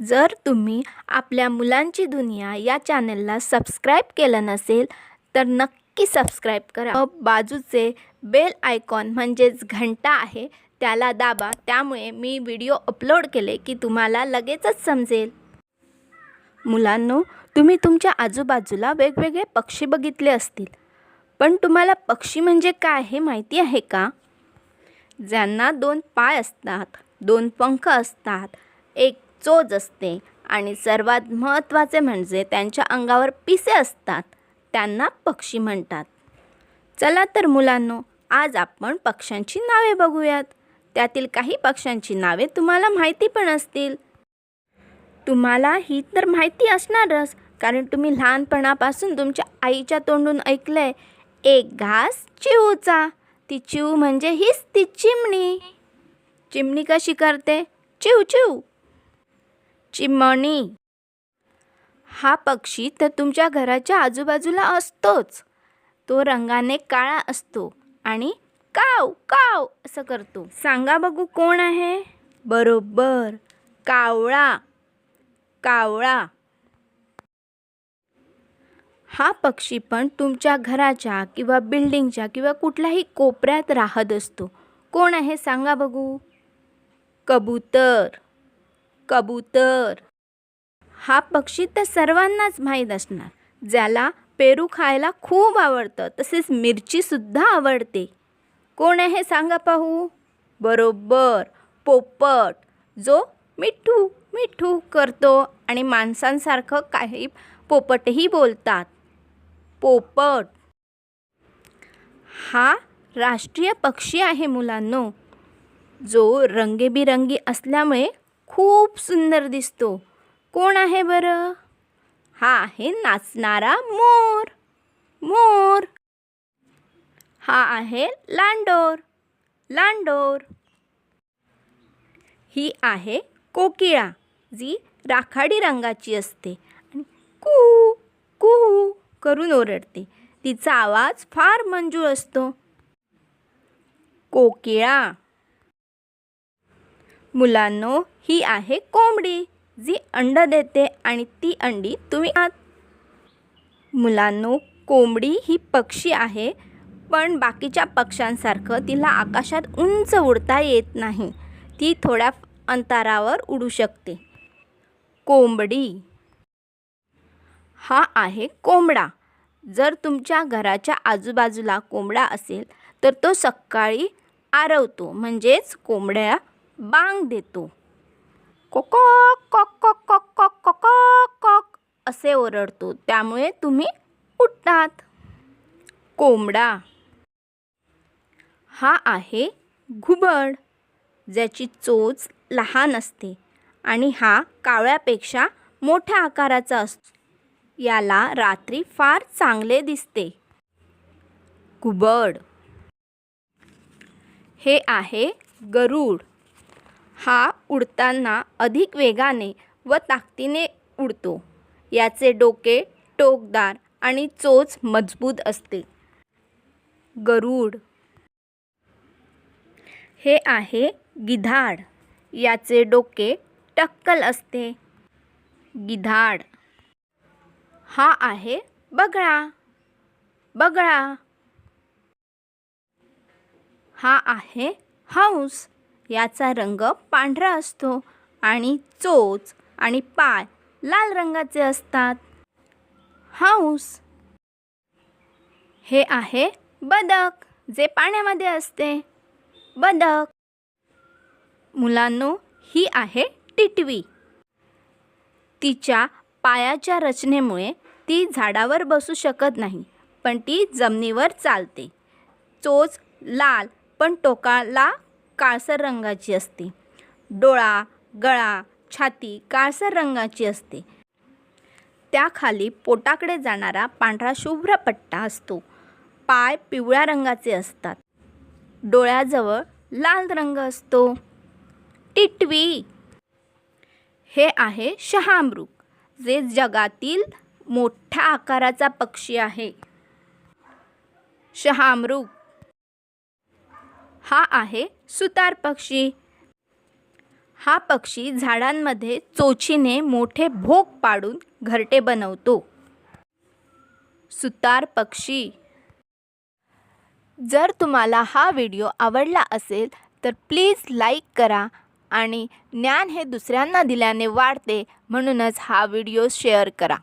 जर तुम्ही आपल्या मुलांची दुनिया या चॅनलला सबस्क्राईब केलं नसेल तर नक्की सबस्क्राईब करा. बाजूचे बेल आयकॉन म्हणजेच घंटा आहे त्याला दाबा. त्यामुळे मी व्हिडिओ अपलोड केले की तुम्हाला लगेचच समजेल. मुलांनो, तुम्ही तुमच्या आजूबाजूला वेगवेगळे पक्षी बघितले असतील, पण तुम्हाला पक्षी म्हणजे काय हे माहिती आहे का? ज्यांना 2 पाय असतात, 2 पंख असतात, एक चोच असते आणि सर्वात महत्त्वाचे म्हणजे त्यांच्या अंगावर पिसे असतात, त्यांना पक्षी म्हणतात. चला तर मुलांनो, आज आपण पक्ष्यांची नावे बघूयात. त्यातील काही पक्ष्यांची नावे तुम्हाला माहिती पण असतील. तुम्हाला ही तर माहिती असणारच, कारण तुम्ही लहानपणापासून तुमच्या आईच्या तोंडून ऐकलंय, एक घास चिऊचा. ती चिऊ म्हणजे हीच ती चिमणी. चिमणी कशी करते? चिऊ चिऊ. चिमणी. हा पक्षी तर तुमच्या घराच्या आजूबाजूला असतोच. तो रंगाने काळा असतो आणि काव काव असं करतो. सांगा बघू कोण आहे? बरोबर, कावळा. कावळा. हा पक्षी पण तुमच्या घराच्या किंवा बिल्डिंगच्या किंवा कुठल्याही कोपऱ्यात राहत असतो. कोण आहे सांगा बघू? कबूतर. कबूतर. हा पक्षी तर सर्वांनाच माहीत असणार. ज्याला पेरू खायला खूप आवडतं, तसेच मिरचीसुद्धा आवडते. कोण आहे सांगा पाहू? बरोबर, पोपट. जो मिठू मिठू करतो आणि माणसांसारखं काही पोपटही बोलतात. पोपट. हा राष्ट्रीय पक्षी आहे मुलांनो, जो रंगीबिरंगी असल्यामुळे खूप सुंदर दिसतो. कोण आहे बरं? हा आहे नाचणारा मोर. मोर. हा आहे लांडोर. लांडोर. ही आहे कोकिळा, जी राखाडी रंगाची असते आणि कू कू करून ओरडते. तिचा आवाज फार मंजूळ असतो. कोकिळा. मुलांनो, ही आहे कोंबडी, जी अंड देते आणि ती अंडी तुम्ही खात. मुलांनो, कोंबडी ही पक्षी आहे, पण बाकीच्या पक्ष्यांसारखं तिला आकाशात उंच उडता येत नाही. ती थोड्या अंतरावर उडू शकते. कोंबडी. हा आहे कोंबडा. जर तुमच्या घराच्या आजूबाजूला कोंबडा असेल तर तो सकाळी आरवतो, म्हणजेच कोंबड्या बांग देतो. कोकॉक कॉक कॉक कॉक कॉक कॉक कॉक असे ओरडतो, त्यामुळे तुम्ही उठतात. कोंबडा. हा आहे घुबड, ज्याची चोच लहान असते आणि हा कावळ्यापेक्षा मोठ्या आकाराचा असतो. याला रात्री फार चांगले दिसते. घुबड. हे आहे गरुड. हा उडताना अधिक वेगाने व ताकदीने उडतो. याचे डोके टोकदार आणि चोच मजबूत असते. गरुड. हे आहे गिधाड. याचे डोके टक्कल असते. गिधाड. हा आहे बगळा. बगळा. हा आहे हंस. याचा रंग पांढरा असतो आणि चोच आणि पाय लाल रंगाचे असतात. हंस. हे आहे बदक, जे पाण्यामध्ये असते. बदक. मुलांनो, ही आहे टिटवी. तिच्या पायाच्या रचनेमुळे ती झाडावर बसू शकत नाही, पण ती जमिनीवर चालते. चोच लाल पण टोकाला काळसर रंगाची असते. डोळा, गळा, छाती काळसर रंगाची असते. त्याखाली पोटाकडे जाणारा पांढरा शुभ्र पट्टा असतो. पाय पिवळ्या रंगाचे असतात. डोळ्याजवळ लाल रंग असतो. टिटवी. हे आहे शहामृग, जे जगातील मोठ्या आकाराचा पक्षी आहे. शहामृग. हा आहे सुतार पक्षी. हा पक्षी झाडांमध्ये चोचीने मोठे भोक पाडून घरटे बनवतो. सुतार पक्षी. जर तुम्हाला हा व्हिडिओ आवडला असेल तर प्लीज लाईक करा आणि ज्ञान हे दुसऱ्यांना दिल्याने वाढते, म्हणूनच हा व्हिडिओ शेअर करा.